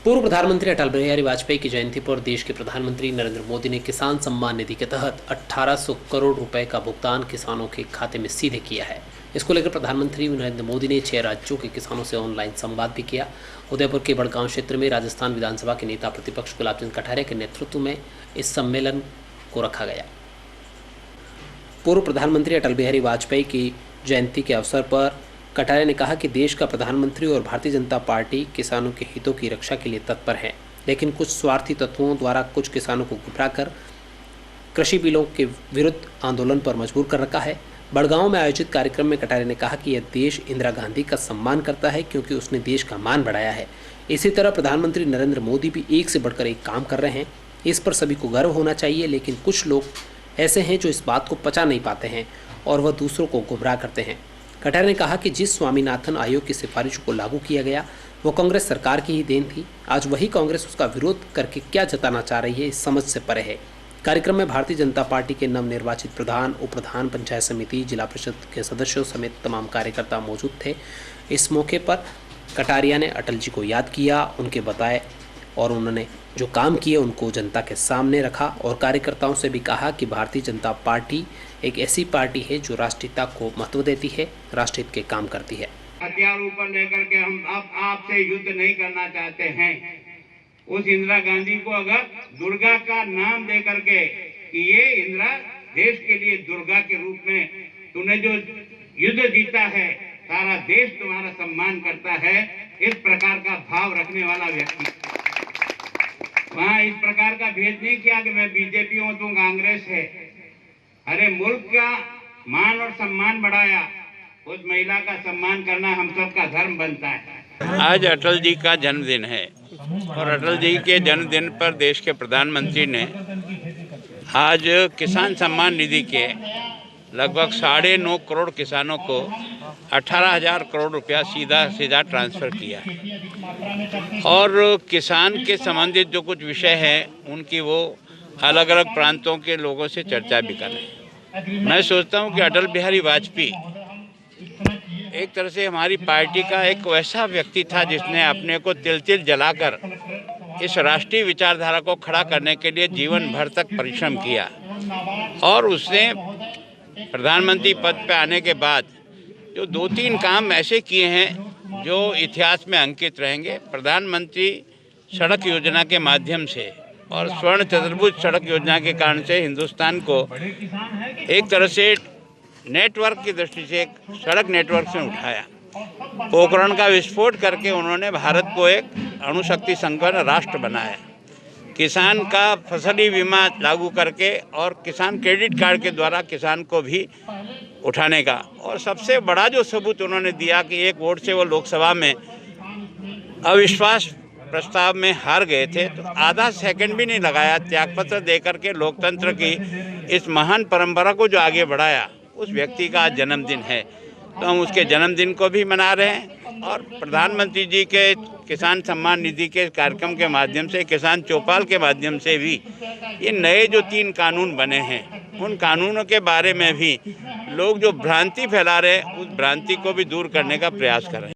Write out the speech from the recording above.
पूर्व प्रधानमंत्री अटल बिहारी वाजपेयी की जयंती पर देश के प्रधानमंत्री नरेंद्र मोदी ने किसान सम्मान निधि के तहत 1800 करोड़ रुपए का भुगतान किसानों के खाते में सीधे किया है। इसको लेकर प्रधानमंत्री नरेंद्र मोदी ने 6 राज्यों के किसानों से ऑनलाइन संवाद भी किया। उदयपुर के बड़गांव क्षेत्र में राजस्थान विधानसभा के नेता प्रतिपक्ष गुलाब चंद कटारिया के नेतृत्व में इस सम्मेलन को रखा गया। पूर्व प्रधानमंत्री अटल बिहारी वाजपेयी की जयंती के अवसर पर कटारिया ने कहा कि देश का प्रधानमंत्री और भारतीय जनता पार्टी किसानों के हितों की रक्षा के लिए तत्पर है, लेकिन कुछ स्वार्थी तत्वों द्वारा कुछ किसानों को गुमराह कर कृषि बिलों के विरुद्ध आंदोलन पर मजबूर कर रखा है। बड़गांव में आयोजित कार्यक्रम में कटारिया ने कहा कि यह देश इंदिरा गांधी का सम्मान करता है क्योंकि उसने देश का मान बढ़ाया है। इसी तरह प्रधानमंत्री नरेंद्र मोदी भी एक से बढ़कर एक काम कर रहे हैं। इस पर सभी को गर्व होना चाहिए, लेकिन कुछ लोग ऐसे हैं जो इस बात को पचा नहीं पाते हैं और वह दूसरों को गुमराह करते हैं। कटारिया ने कहा कि जिस स्वामीनाथन आयोग की सिफारिशों को लागू किया गया वो कांग्रेस सरकार की ही देन थी। आज वही कांग्रेस उसका विरोध करके क्या जताना चाह रही है, इस समझ से परे है। कार्यक्रम में भारतीय जनता पार्टी के नवनिर्वाचित प्रधान, उप प्रधान, पंचायत समिति, जिला परिषद के सदस्यों समेत तमाम कार्यकर्ता मौजूद थे। इस मौके पर कटारिया ने अटल जी को याद किया, उनके बताए और उन्होंने जो काम किए उनको जनता के सामने रखा और कार्यकर्ताओं से भी कहा कि भारतीय जनता पार्टी एक ऐसी पार्टी है जो राष्ट्रीयता को महत्व देती है, राष्ट्रहित के काम करती है। हथियार ऊपर लेकर के हम आपसे युद्ध नहीं करना चाहते हैं। उस इंदिरा गांधी को अगर दुर्गा का नाम दे करके कि ये इंदिरा देश के लिए दुर्गा के रूप में तूने जो युद्ध जीता है, सारा देश तुम्हारा सम्मान करता है, इस प्रकार का भाव रखने वाला व्यक्ति वहाँ इस प्रकार का भेद नहीं किया कि मैं बीजेपी हूँ तू कांग्रेस है। अरे मुल्क का मान और सम्मान बढ़ाया, उस महिला का सम्मान करना हम सबका धर्म बनता है। आज अटल जी का जन्मदिन है और अटल जी के जन्मदिन पर देश के प्रधानमंत्री ने आज किसान सम्मान निधि के लगभग 9.5 करोड़ किसानों को 18,000 करोड़ रुपया सीधा ट्रांसफ़र किया और किसान के संबंधित जो कुछ विषय हैं उनकी वो अलग अलग प्रांतों के लोगों से चर्चा भी कर रहे हैं। मैं सोचता हूँ कि अटल बिहारी वाजपेयी एक तरह से हमारी पार्टी का एक वैसा व्यक्ति था जिसने अपने को तिल जलाकर इस राष्ट्रीय विचारधारा को खड़ा करने के लिए जीवन भर तक परिश्रम किया और उसने प्रधानमंत्री पद पर आने के बाद जो 2-3 काम ऐसे किए हैं जो इतिहास में अंकित रहेंगे। प्रधानमंत्री सड़क योजना के माध्यम से और स्वर्ण चतुर्भुज सड़क योजना के कारण से हिंदुस्तान को एक तरह से नेटवर्क की दृष्टि से एक सड़क नेटवर्क से उठाया। पोखरण का विस्फोट करके उन्होंने भारत को एक अणुशक्ति संपन्न राष्ट्र बनाया। किसान का फसली बीमा लागू करके और किसान क्रेडिट कार्ड के द्वारा किसान को भी उठाने का, और सबसे बड़ा जो सबूत उन्होंने दिया कि एक वोट से वो लोकसभा में अविश्वास प्रस्ताव में हार गए थे तो आधा सेकंड भी नहीं लगाया, त्यागपत्र देकर के लोकतंत्र की इस महान परंपरा को जो आगे बढ़ाया, उस व्यक्ति का आज जन्मदिन है। तो हम उसके जन्मदिन को भी मना रहे हैं और प्रधानमंत्री जी के किसान सम्मान निधि के कार्यक्रम के माध्यम से, किसान चौपाल के माध्यम से भी ये नए जो 3 कानून बने हैं उन कानूनों के बारे में भी लोग जो भ्रांति फैला रहे हैं उस भ्रांति को भी दूर करने का प्रयास कर रहे हैं।